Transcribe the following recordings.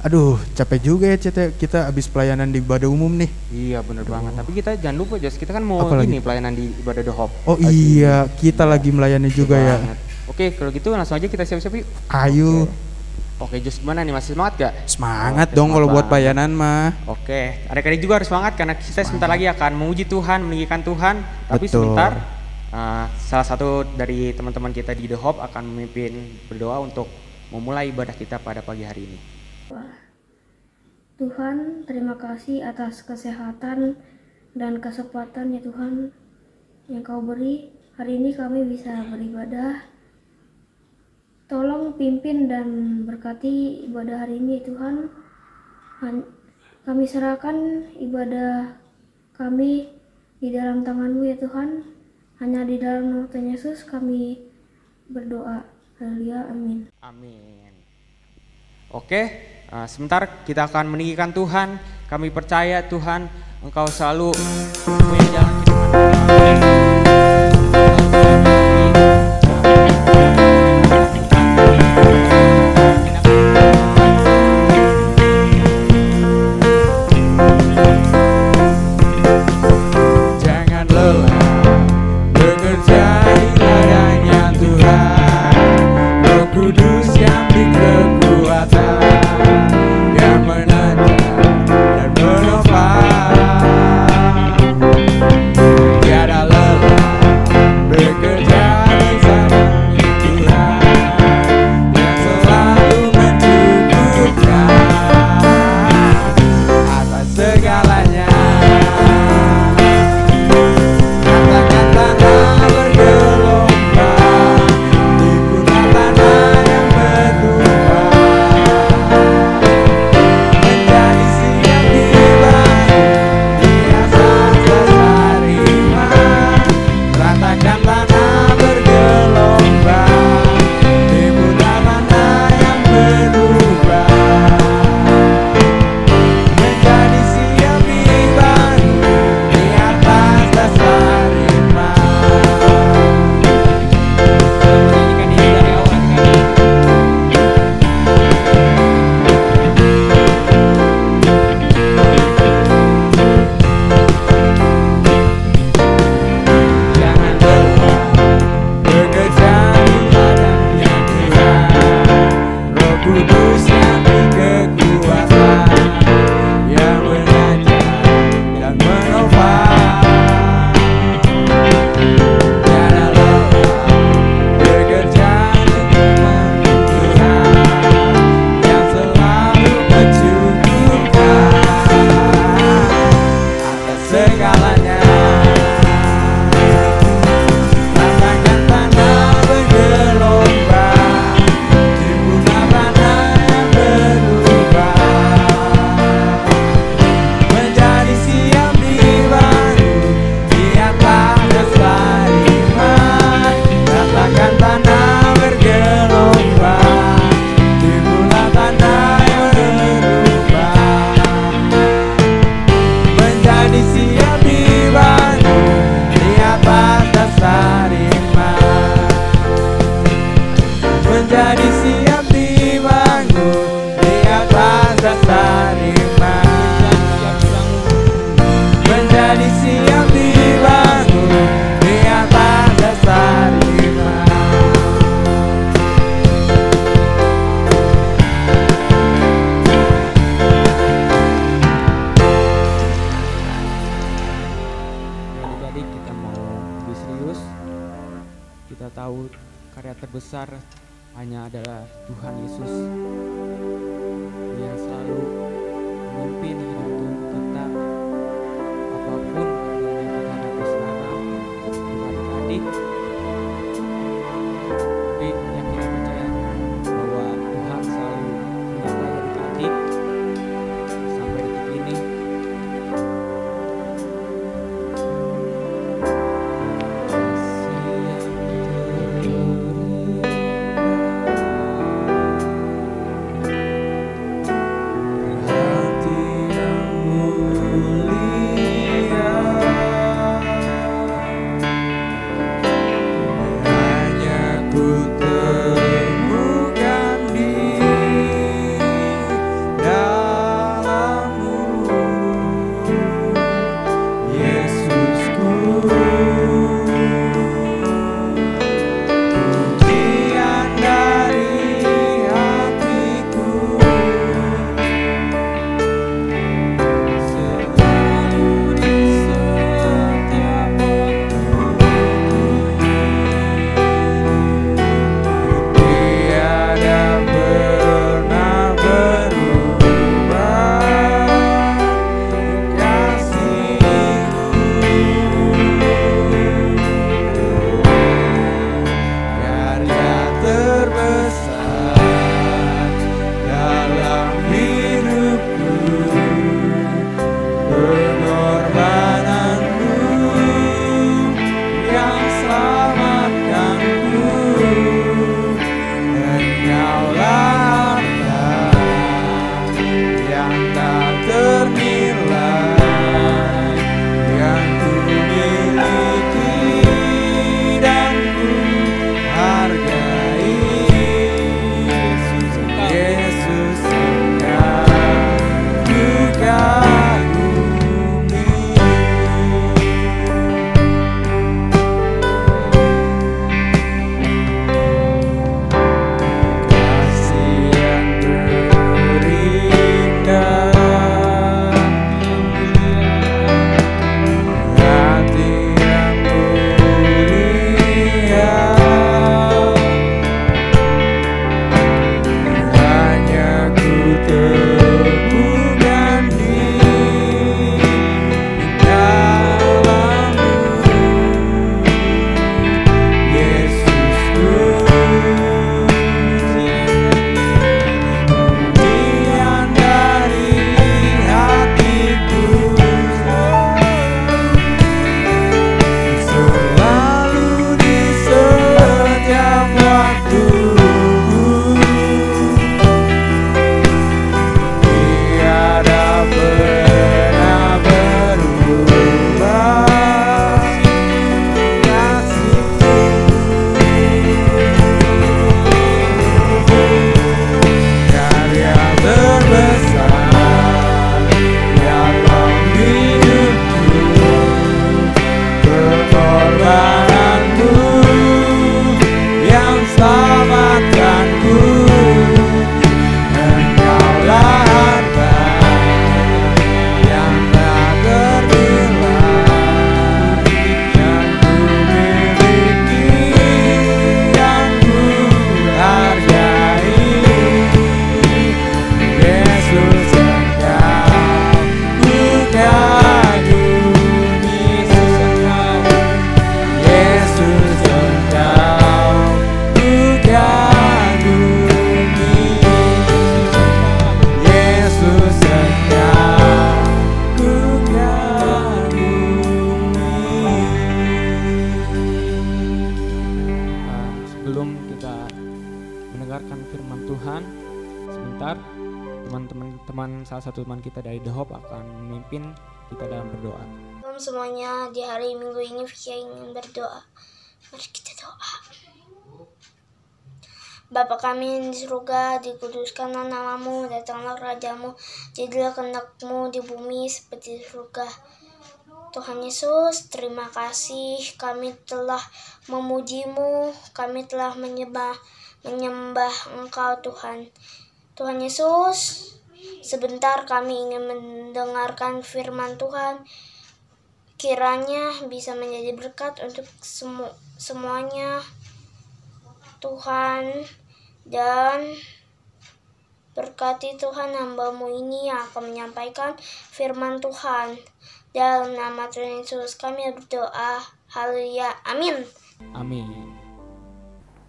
Aduh, capek juga ya Cet, kita habis pelayanan di ibadah umum nih. Iya bener banget, tapi kita jangan lupa Jos, kita kan mau Apalagi? ini pelayanan di ibadah The Hope. Oh iya, kita lagi melayani juga ya. Banget. Oke, kalau gitu langsung aja kita siap-siap yuk. Ayo. Oke Jos, gimana nih, masih semangat gak? Semangat Oke, dong kalau buat banget. pelayanan mah. Oke, adik-adik juga harus semangat karena kita sebentar lagi akan memuji Tuhan, meninggikan Tuhan. Tapi Betul. sebentar, salah satu dari teman-teman kita di The Hope akan memimpin berdoa untuk memulai ibadah kita pada pagi hari ini. Tuhan, terima kasih atas kesehatan dan kesempatan ya Tuhan yang Kau beri. Hari ini kami bisa beribadah. Tolong pimpin dan berkati ibadah hari ini ya Tuhan. Kami serahkan ibadah kami di dalam tangan-Mu ya Tuhan. Hanya di dalam nama Tuhan Yesus kami berdoa. Haleluya, amin. Amin. Oke, sebentar kita akan meninggikan Tuhan. Kami percaya Tuhan, Engkau selalu punya jalan kehidupan. Jangan lelah bekerja di ladangnya Tuhan. Roh Kudus yang beri kekuatan, yang menajam dan menopang. Tiada lelah bekerja bersama Tuhan, yang selalu mencukupkan atas segalanya. Katakan tanah bergelombang, diputar tanah yang berubah, menjadi siap dibangun di atas dasar iman. Ratakan tanah bergelombang, diputar tanah yang berubah, menjadi siap dibangun di atas dasar iman. Menyanyikan ini dari awal adik-adik. Jangan lelah bekerja di ladangnya Tuhan. Roh Kudus yang beri kekuatan, yang mengajar dan menopang. Tiada lelah bekerja di teman Tuhan, yang selalu mencukupkan atas segalanya. Rasakan tanah bergelombang, diputar tanah yang berubah, menjadi siap dibangun di atas dasar iman. Rasakan tanah bergelombang, diputar tanah yang berubah, menjadi siap dibangun di atas dasar iman. Menjadi siap dibangun di atas dasar iman. Menjadi siap dibangun di atas dasar iman. Adik-adik, kita mau lebih serius. Kita tahu karya terbesar hanya adalah Tuhan Yesus. Dia selalu memimpin hidup kita apapun keadaan yang kita hadapi sekarang. Adik-adik, tapi yang kita percaya bahwa Tuhan selalu menyertai adik-adik sampai detik ini. Hati yang mulia Tuhan. Sebentar teman salah satu teman kita dari The Hope akan memimpin kita dalam berdoa. Shalom semuanya, di hari Minggu ini Vicky ingin berdoa. Mari kita doa. Bapa kami yang di surga, dikuduskanlah namamu, datanglah kerajaanmu, jadilah kehendak-Mu di bumi seperti di surga. Tuhan Yesus, terima kasih kami telah memuji-Mu, kami telah menyembah Engkau Tuhan. Tuhan Yesus, sebentar kami ingin mendengarkan firman Tuhan. Kiranya bisa menjadi berkat untuk semuanya Tuhan, dan berkati Tuhan hamba-Mu ini yang akan menyampaikan firman Tuhan. Dalam nama Tuhan Yesus kami berdoa. Haleluya. Amin. Amin.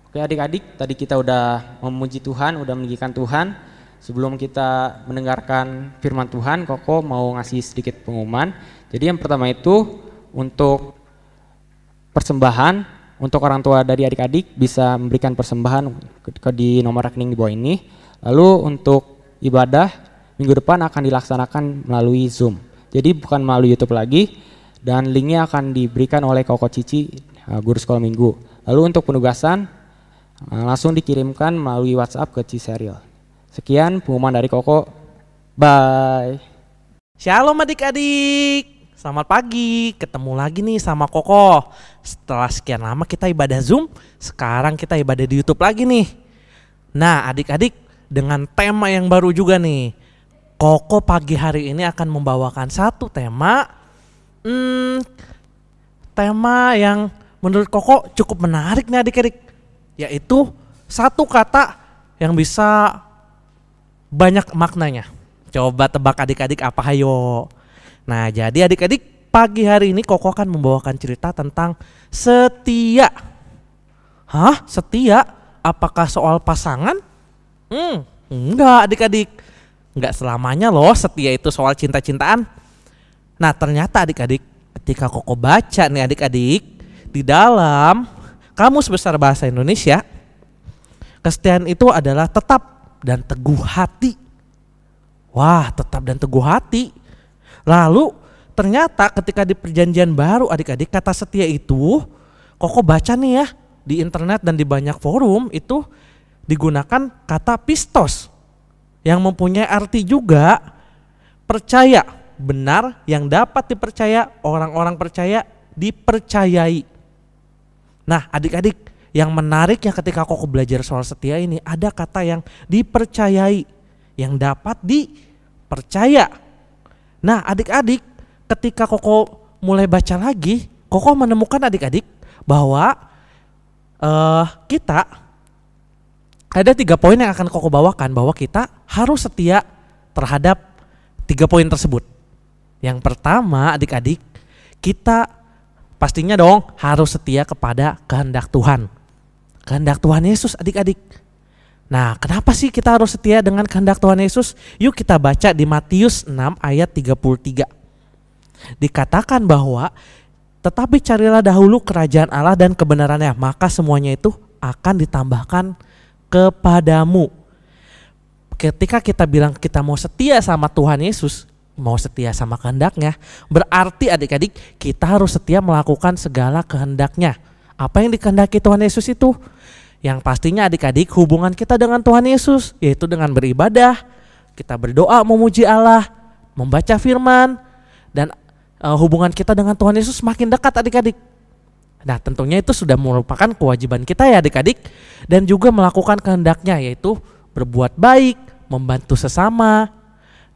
Oke adik-adik, tadi kita udah memuji Tuhan, udah meninggikan Tuhan. Sebelum kita mendengarkan firman Tuhan, Koko mau ngasih sedikit pengumuman. Jadi yang pertama itu untuk persembahan. Untuk orang tua dari adik-adik bisa memberikan persembahan di nomor rekening di bawah ini. Lalu untuk ibadah minggu depan akan dilaksanakan melalui Zoom. Jadi bukan melalui YouTube lagi, dan linknya akan diberikan oleh Koko Cici, guru sekolah minggu. Lalu untuk penugasan langsung dikirimkan melalui WhatsApp ke Ciseril. Sekian pengumuman dari Koko. Bye. Shalom adik-adik. Selamat pagi, ketemu lagi nih sama Koko. Setelah sekian lama kita ibadah Zoom, sekarang kita ibadah di YouTube lagi nih. Nah adik-adik, dengan tema yang baru juga nih. Koko pagi hari ini akan membawakan satu tema. Tema yang menurut Koko cukup menarik nih adik-adik. Yaitu satu kata yang bisa banyak maknanya. Coba tebak adik-adik apa, hayo. Nah jadi adik-adik, pagi hari ini Koko akan membawakan cerita tentang setia. Hah? Setia? Apakah soal pasangan? Enggak adik-adik. Enggak selamanya loh setia itu soal cinta-cintaan. Nah ternyata adik-adik, ketika Koko baca nih adik-adik, di dalam Kamus Besar Bahasa Indonesia, kesetiaan itu adalah tetap dan teguh hati. Wah, tetap dan teguh hati. Lalu ternyata ketika di perjanjian baru adik-adik, kata setia itu Koko baca nih ya di internet dan di banyak forum itu digunakan kata pistos yang mempunyai arti juga percaya, benar, yang dapat dipercaya, orang-orang percaya, dipercayai. Nah adik-adik, yang menariknya ketika Koko belajar soal setia ini ada kata yang dipercayai, yang dapat dipercaya. Nah adik-adik, ketika Koko mulai baca lagi, Koko menemukan adik-adik bahwa kita ada 3 poin yang akan Koko bawakan, bahwa kita harus setia terhadap 3 poin tersebut. Yang pertama adik-adik, kita pastinya dong harus setia kepada kehendak Tuhan. Kehendak Tuhan Yesus adik-adik. Nah kenapa sih kita harus setia dengan kehendak Tuhan Yesus? Yuk kita baca di Matius 6 ayat 33. Dikatakan bahwa tetapi carilah dahulu kerajaan Allah dan kebenarannya, maka semuanya itu akan ditambahkan kepadamu. Ketika kita bilang kita mau setia sama Tuhan Yesus, mau setia sama kehendaknya, berarti adik-adik kita harus setia melakukan segala kehendaknya. Apa yang dikehendaki Tuhan Yesus itu? Yang pastinya adik-adik hubungan kita dengan Tuhan Yesus, yaitu dengan beribadah, kita berdoa memuji Allah, membaca firman, dan hubungan kita dengan Tuhan Yesus semakin dekat adik-adik. Nah tentunya itu sudah merupakan kewajiban kita ya adik-adik, dan juga melakukan kehendaknya, yaitu berbuat baik, membantu sesama,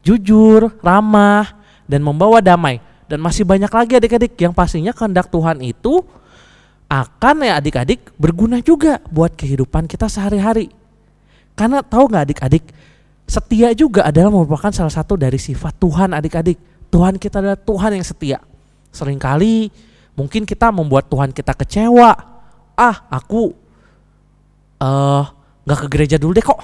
jujur, ramah, dan membawa damai. Dan masih banyak lagi adik-adik yang pastinya kehendak Tuhan itu akan ya adik-adik berguna juga buat kehidupan kita sehari-hari. Karena tahu nggak adik-adik, setia juga adalah merupakan salah satu dari sifat Tuhan adik-adik. Tuhan kita adalah Tuhan yang setia. Seringkali mungkin kita membuat Tuhan kita kecewa. Aku nggak ke gereja dulu deh kok.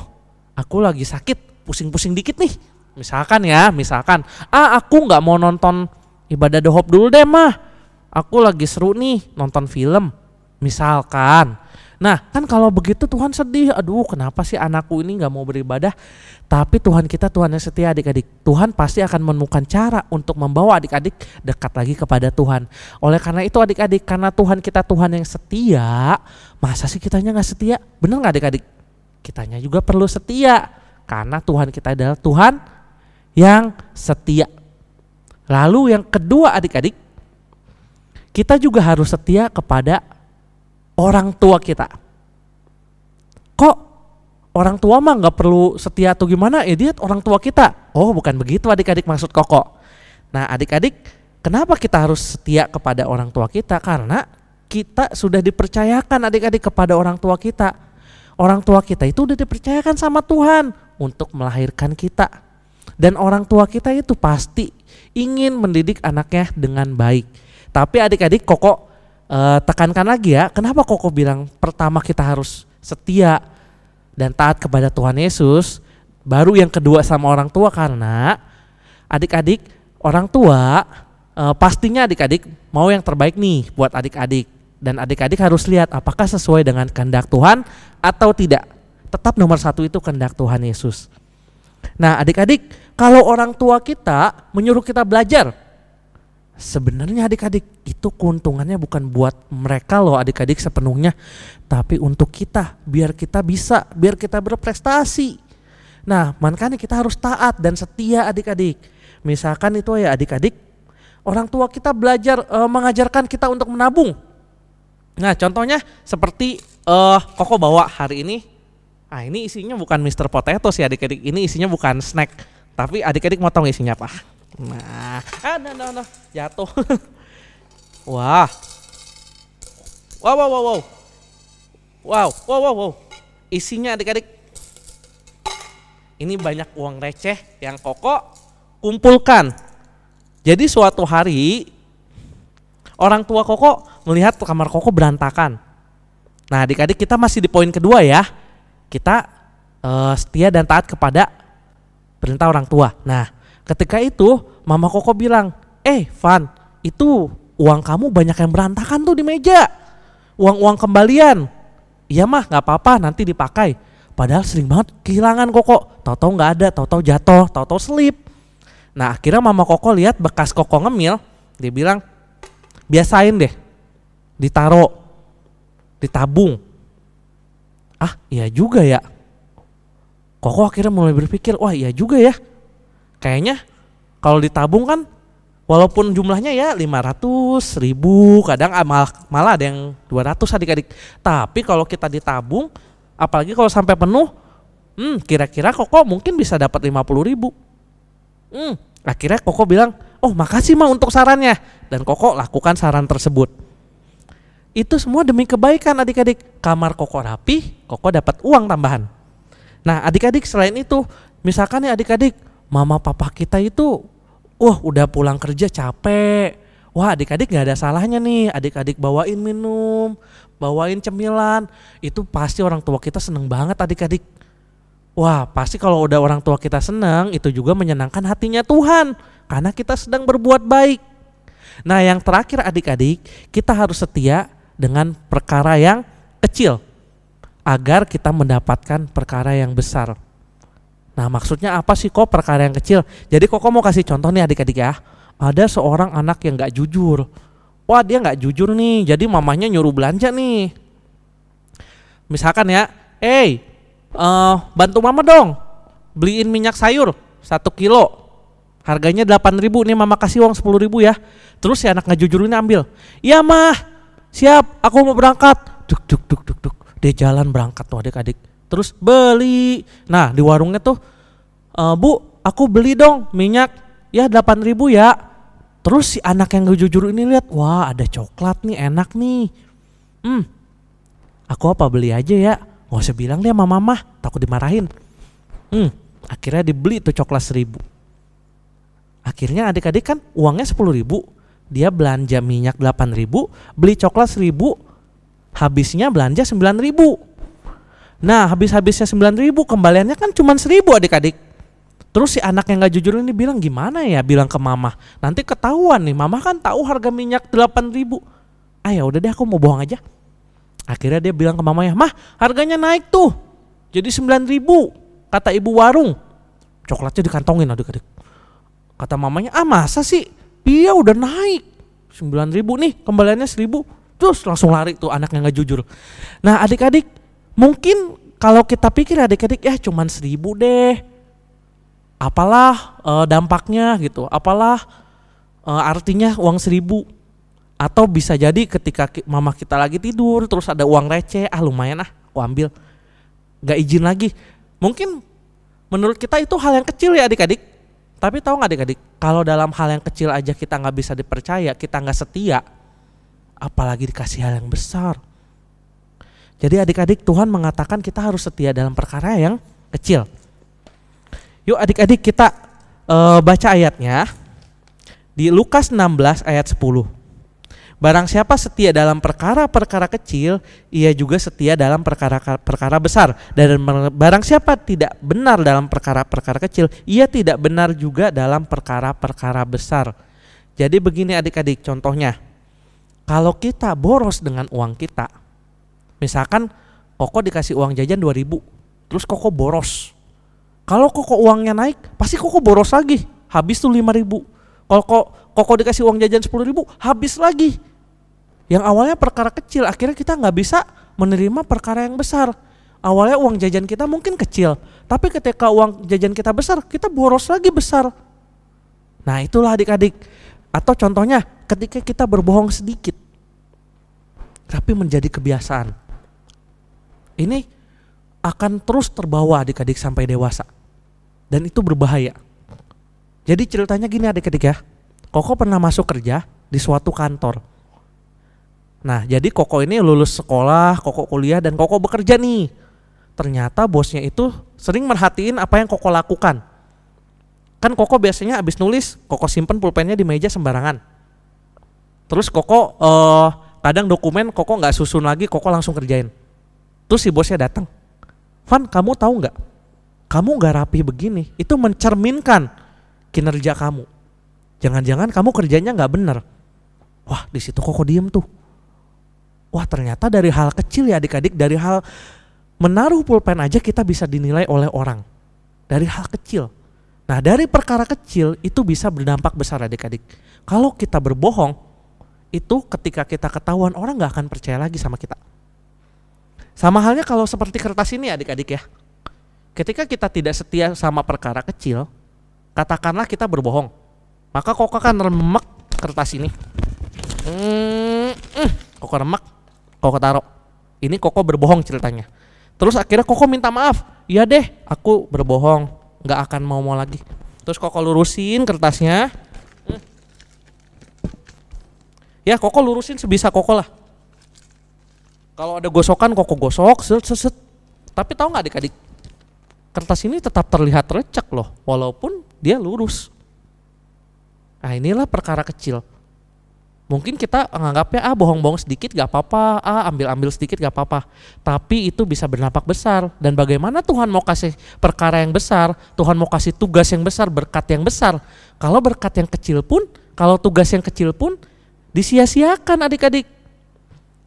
Aku lagi sakit, pusing-pusing dikit nih. Misalkan, aku nggak mau nonton ibadah The Hope dulu deh mah. Aku lagi seru nih nonton film, misalkan. Nah kan kalau begitu Tuhan sedih, aduh kenapa sih anakku ini gak mau beribadah. Tapi Tuhan kita Tuhan yang setia adik-adik. Tuhan pasti akan menemukan cara untuk membawa adik-adik dekat lagi kepada Tuhan. Oleh karena itu adik-adik, karena Tuhan kita Tuhan yang setia, masa sih kitanya gak setia? Bener gak adik-adik? Kitanya juga perlu setia, karena Tuhan kita adalah Tuhan yang setia. Lalu yang kedua adik-adik, kita juga harus setia kepada orang tua kita. Kok orang tua mah gak perlu setia atau gimana? Ya dia orang tua kita. Oh bukan begitu adik-adik maksud Koko. Nah adik-adik, kenapa kita harus setia kepada orang tua kita? Karena kita sudah dipercayakan adik-adik kepada orang tua kita. Orang tua kita itu udah dipercayakan sama Tuhan untuk melahirkan kita. Dan orang tua kita itu pasti ingin mendidik anaknya dengan baik. Tapi adik-adik Koko tekankan lagi ya, kenapa Koko bilang pertama kita harus setia dan taat kepada Tuhan Yesus, baru yang kedua sama orang tua, karena adik-adik orang tua pastinya adik-adik mau yang terbaik nih buat adik-adik, dan adik-adik harus lihat apakah sesuai dengan kehendak Tuhan atau tidak. Tetap nomor satu itu kehendak Tuhan Yesus. Nah adik-adik, kalau orang tua kita menyuruh kita belajar, sebenarnya adik-adik itu keuntungannya bukan buat mereka loh adik-adik sepenuhnya, tapi untuk kita, biar kita bisa, biar kita berprestasi. Nah makanya kita harus taat dan setia adik-adik. Misalkan itu ya adik-adik, orang tua kita belajar mengajarkan kita untuk menabung. Nah contohnya seperti Koko bawa hari ini. Ah ini isinya bukan Mr. Potato sih adik-adik, ini isinya bukan snack. Tapi adik-adik mau tahu isinya apa? Nah, no, jatuh. Wah. Wow. Isinya adik-adik, ini banyak uang receh yang Koko kumpulkan. Jadi suatu hari orang tua Koko melihat kamar Koko berantakan. Nah adik-adik, kita masih di poin kedua ya. Kita setia dan taat kepada perintah orang tua. Nah ketika itu mama Koko bilang, Van, itu uang kamu banyak yang berantakan tuh di meja. Uang-uang kembalian. Iya mah gak apa-apa, nanti dipakai. Padahal sering banget kehilangan Koko. Tahu-tahu gak ada, tahu-tahu jatuh, tahu-tahu selip. Nah akhirnya mama Koko lihat bekas Koko ngemil. Dia bilang, biasain deh, ditaro, ditabung. Ah iya juga ya. Koko akhirnya mulai berpikir, wah iya juga ya. Kayaknya kalau ditabung kan walaupun jumlahnya ya 500 ribu, kadang malah ada yang 200 adik-adik. Tapi kalau kita ditabung, apalagi kalau sampai penuh, kira-kira Koko mungkin bisa dapat 50 ribu. Akhirnya Koko bilang, oh makasih mah untuk sarannya. Dan Koko lakukan saran tersebut. Itu semua demi kebaikan adik-adik. Kamar Koko rapi, Koko dapat uang tambahan. Nah adik-adik selain itu, misalkan nih adik-adik, mama papa kita itu udah pulang kerja capek. Wah adik-adik gak ada salahnya nih adik-adik bawain minum, bawain cemilan. Itu pasti orang tua kita seneng banget adik-adik. Wah pasti kalau udah orang tua kita seneng, itu juga menyenangkan hatinya Tuhan, karena kita sedang berbuat baik. Nah yang terakhir adik-adik, kita harus setia dengan perkara yang kecil agar kita mendapatkan perkara yang besar. Nah maksudnya apa sih kok perkara yang kecil? Jadi Koko mau kasih contoh nih adik-adik ya. Ada seorang anak yang gak jujur. Wah dia gak jujur nih, jadi mamanya nyuruh belanja nih. Misalkan ya, bantu mama dong beliin minyak sayur 1 kilo. Harganya 8.000, nih mama kasih uang 10.000 ya. Terus si anak gak jujur ini ambil. Iya mah, siap aku mau berangkat. Duk. Dia jalan berangkat tuh adik-adik. Terus beli. Nah di warungnya tuh, Bu aku beli dong minyak ya 8.000 ya. Terus si anak yang gak jujur ini lihat, wah ada coklat nih enak nih. Aku apa beli aja ya. Gak usah bilang deh sama mama, takut dimarahin. Akhirnya dibeli tuh coklat 1.000. Akhirnya adik-adik kan uangnya 10.000. Dia belanja minyak 8.000, beli coklat 1.000, habisnya belanja 9.000. Nah habis-habisnya 9.000, kembaliannya kan cuma 1.000 adik-adik. Terus si anak yang gak jujur ini bilang, gimana ya bilang ke mama, nanti ketahuan nih, mama kan tahu harga minyak 8.000. Ya udah deh aku mau bohong aja. Akhirnya dia bilang ke mamanya, "Mah, harganya naik tuh. Jadi 9.000," kata ibu warung. Coklatnya dikantongin adik-adik. Kata mamanya, "Ah, masa sih? Iya udah naik. 9.000 nih, kembaliannya 1.000. Terus langsung lari tuh anak yang gak jujur. Nah adik-adik, mungkin kalau kita pikir adik-adik ya cuman 1.000 deh. Apalah dampaknya gitu, apalah artinya uang 1.000. Atau bisa jadi ketika mama kita lagi tidur terus ada uang receh, lumayan aku ambil. Gak izin lagi. Mungkin menurut kita itu hal yang kecil ya adik-adik. Tapi tahu gak adik-adik, kalau dalam hal yang kecil aja kita gak bisa dipercaya, kita gak setia, apalagi dikasih hal yang besar. Jadi adik-adik, Tuhan mengatakan kita harus setia dalam perkara yang kecil. Yuk adik-adik kita baca ayatnya di Lukas 16 ayat 10. Barang siapa setia dalam perkara-perkara kecil, ia juga setia dalam perkara-perkara besar. Dan barang siapa tidak benar dalam perkara-perkara kecil, ia tidak benar juga dalam perkara-perkara besar. Jadi begini adik-adik, contohnya, kalau kita boros dengan uang kita, misalkan Koko dikasih uang jajan 2.000, terus Koko boros. Kalau Koko uangnya naik, pasti Koko boros lagi, habis tuh 5.000. Kalau Koko dikasih uang jajan 10.000, habis lagi. Yang awalnya perkara kecil, akhirnya kita nggak bisa menerima perkara yang besar. Awalnya uang jajan kita mungkin kecil, tapi ketika uang jajan kita besar, kita boros lagi besar. Nah itulah adik-adik. Atau contohnya ketika kita berbohong sedikit, tapi menjadi kebiasaan. Ini akan terus terbawa adik-adik sampai dewasa. Dan itu berbahaya. Jadi ceritanya gini adik-adik ya. Koko pernah masuk kerja di suatu kantor. Nah jadi Koko ini lulus sekolah, Koko kuliah dan Koko bekerja nih. Ternyata bosnya itu sering merhatiin apa yang Koko lakukan. Kan Koko biasanya abis nulis, Koko simpen pulpennya di meja sembarangan. Terus Koko kadang dokumen Koko gak susun lagi, Koko langsung kerjain. Terus si bosnya datang, "Van, kamu tahu gak? Kamu gak rapi begini, itu mencerminkan kinerja kamu. Jangan-jangan kamu kerjanya gak benar." Wah di situ Koko diem tuh. Wah ternyata dari hal kecil ya adik-adik, dari hal menaruh pulpen aja kita bisa dinilai oleh orang. Dari hal kecil. Nah dari perkara kecil itu bisa berdampak besar adik-adik. Kalau kita berbohong, itu ketika kita ketahuan orang gak akan percaya lagi sama kita. Sama halnya kalau seperti kertas ini adik-adik ya. Ketika kita tidak setia sama perkara kecil, katakanlah kita berbohong, maka Koko akan remek kertas ini. Koko remek, Koko taruh. Ini Koko berbohong ceritanya. Terus akhirnya Koko minta maaf. "Iya deh, aku berbohong, gak akan mau lagi." Terus Koko lurusin kertasnya. Ya Koko lurusin sebisa Koko lah. Kalau ada gosokan Koko gosok, set. Tapi tahu nggak adik-adik? Kertas ini tetap terlihat recek loh, walaupun dia lurus. Nah inilah perkara kecil. Mungkin kita menganggapnya bohong-bohong sedikit gak apa-apa, ambil-ambil sedikit gak apa-apa. Tapi itu bisa berdampak besar. Dan bagaimana Tuhan mau kasih perkara yang besar, Tuhan mau kasih tugas yang besar, berkat yang besar. Kalau berkat yang kecil pun, kalau tugas yang kecil pun disia-siakan adik-adik.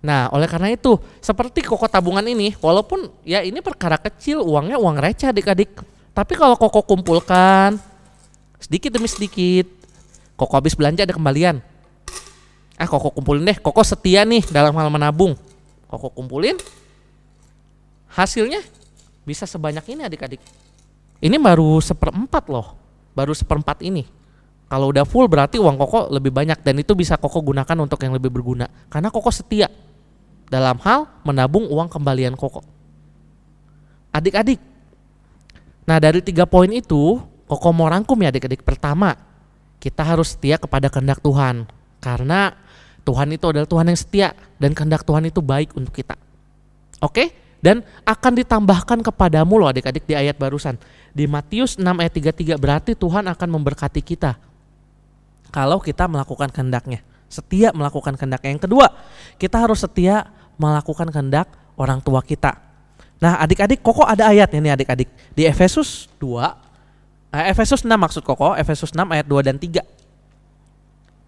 Nah oleh karena itu, seperti Koko tabungan ini, walaupun ya ini perkara kecil, uangnya uang receh adik-adik. Tapi kalau Koko kumpulkan sedikit demi sedikit, Koko habis belanja ada kembalian. Koko kumpulin deh, Koko setia nih dalam hal menabung. Koko kumpulin, hasilnya bisa sebanyak ini adik-adik. Ini baru 1/4 loh, baru 1/4 ini. Kalau udah full berarti uang Koko lebih banyak dan itu bisa Koko gunakan untuk yang lebih berguna. Karena Koko setia dalam hal menabung uang kembalian Koko. Adik-adik, nah dari 3 poin itu Koko mau rangkum ya adik-adik. Pertama, kita harus setia kepada kehendak Tuhan. Karena Tuhan itu adalah Tuhan yang setia dan kehendak Tuhan itu baik untuk kita. Oke? Dan akan ditambahkan kepadamu loh adik-adik di ayat barusan. Di Matius 6 ayat 33 berarti Tuhan akan memberkati kita kalau kita melakukan kehendaknya. Setia melakukan kehendaknya. Yang kedua, kita harus setia melakukan kehendak orang tua kita. Nah adik-adik, Koko ada ayatnya nih adik-adik. Di Efesus 2, Efesus 6 maksud Koko, Efesus 6 ayat 2 dan 3.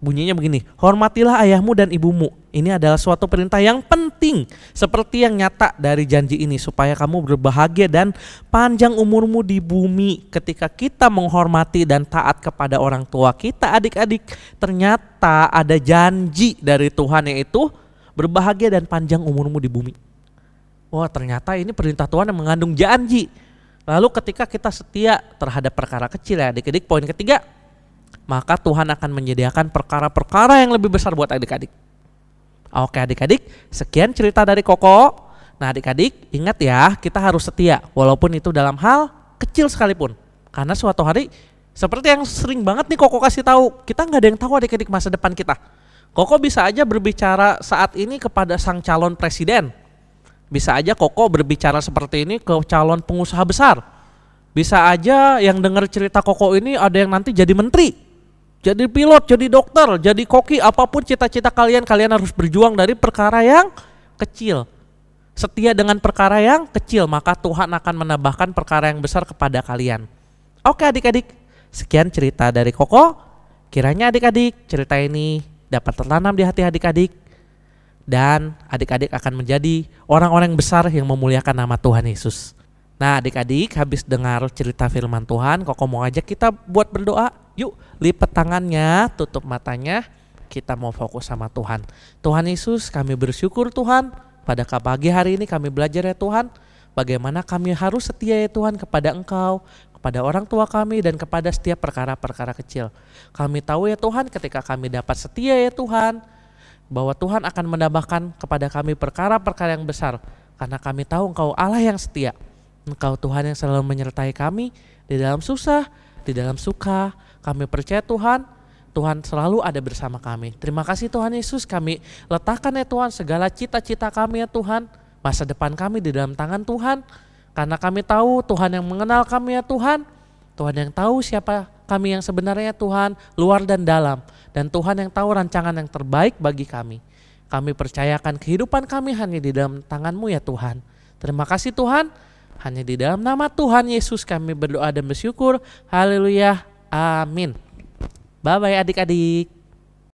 Bunyinya begini, hormatilah ayahmu dan ibumu. Ini adalah suatu perintah yang penting, seperti yang nyata dari janji ini, supaya kamu berbahagia dan panjang umurmu di bumi. Ketika kita menghormati dan taat kepada orang tua kita, adik-adik, ternyata ada janji dari Tuhan, yaitu berbahagia dan panjang umurmu di bumi. Wah, ternyata ini perintah Tuhan yang mengandung janji. Lalu ketika kita setia terhadap perkara kecil, ya adik-adik, poin ketiga, maka Tuhan akan menyediakan perkara-perkara yang lebih besar buat adik-adik. Oke adik-adik, sekian cerita dari Koko. Nah adik-adik, ingat ya, kita harus setia walaupun itu dalam hal kecil sekalipun. Karena suatu hari, seperti yang sering banget nih Koko kasih tahu, kita nggak ada yang tahu adik-adik masa depan kita. Koko bisa aja berbicara saat ini kepada sang calon presiden. Bisa aja Koko berbicara seperti ini ke calon pengusaha besar. Bisa aja yang dengar cerita Koko ini ada yang nanti jadi menteri, jadi pilot, jadi dokter, jadi koki, apapun cita-cita kalian, kalian harus berjuang dari perkara yang kecil. Setia dengan perkara yang kecil, maka Tuhan akan menambahkan perkara yang besar kepada kalian. Oke adik-adik, sekian cerita dari Koko. Kiranya adik-adik cerita ini dapat tertanam di hati adik-adik, dan adik-adik akan menjadi orang-orang besar yang memuliakan nama Tuhan Yesus. Nah adik-adik, habis dengar cerita firman Tuhan, Koko mau ajak kita buat berdoa. Yuk lipat tangannya, tutup matanya, kita mau fokus sama Tuhan. Tuhan Yesus, kami bersyukur Tuhan, pada pagi hari ini kami belajar ya Tuhan, bagaimana kami harus setia ya Tuhan kepada Engkau, kepada orang tua kami, dan kepada setiap perkara-perkara kecil. Kami tahu ya Tuhan, ketika kami dapat setia ya Tuhan, bahwa Tuhan akan menambahkan kepada kami perkara-perkara yang besar, karena kami tahu Engkau Allah yang setia. Engkau Tuhan yang selalu menyertai kami di dalam susah, di dalam suka. Kami percaya Tuhan, Tuhan selalu ada bersama kami. Terima kasih Tuhan Yesus, kami letakkan ya Tuhan segala cita-cita kami ya Tuhan, masa depan kami di dalam tangan Tuhan. Karena kami tahu Tuhan yang mengenal kami ya Tuhan, Tuhan yang tahu siapa kami yang sebenarnya Tuhan, luar dan dalam. Dan Tuhan yang tahu rancangan yang terbaik bagi kami. Kami percayakan kehidupan kami hanya di dalam tangan-Mu ya Tuhan. Terima kasih Tuhan, hanya di dalam nama Tuhan Yesus kami berdoa dan bersyukur. Haleluya. Amin. Bye-bye adik-adik.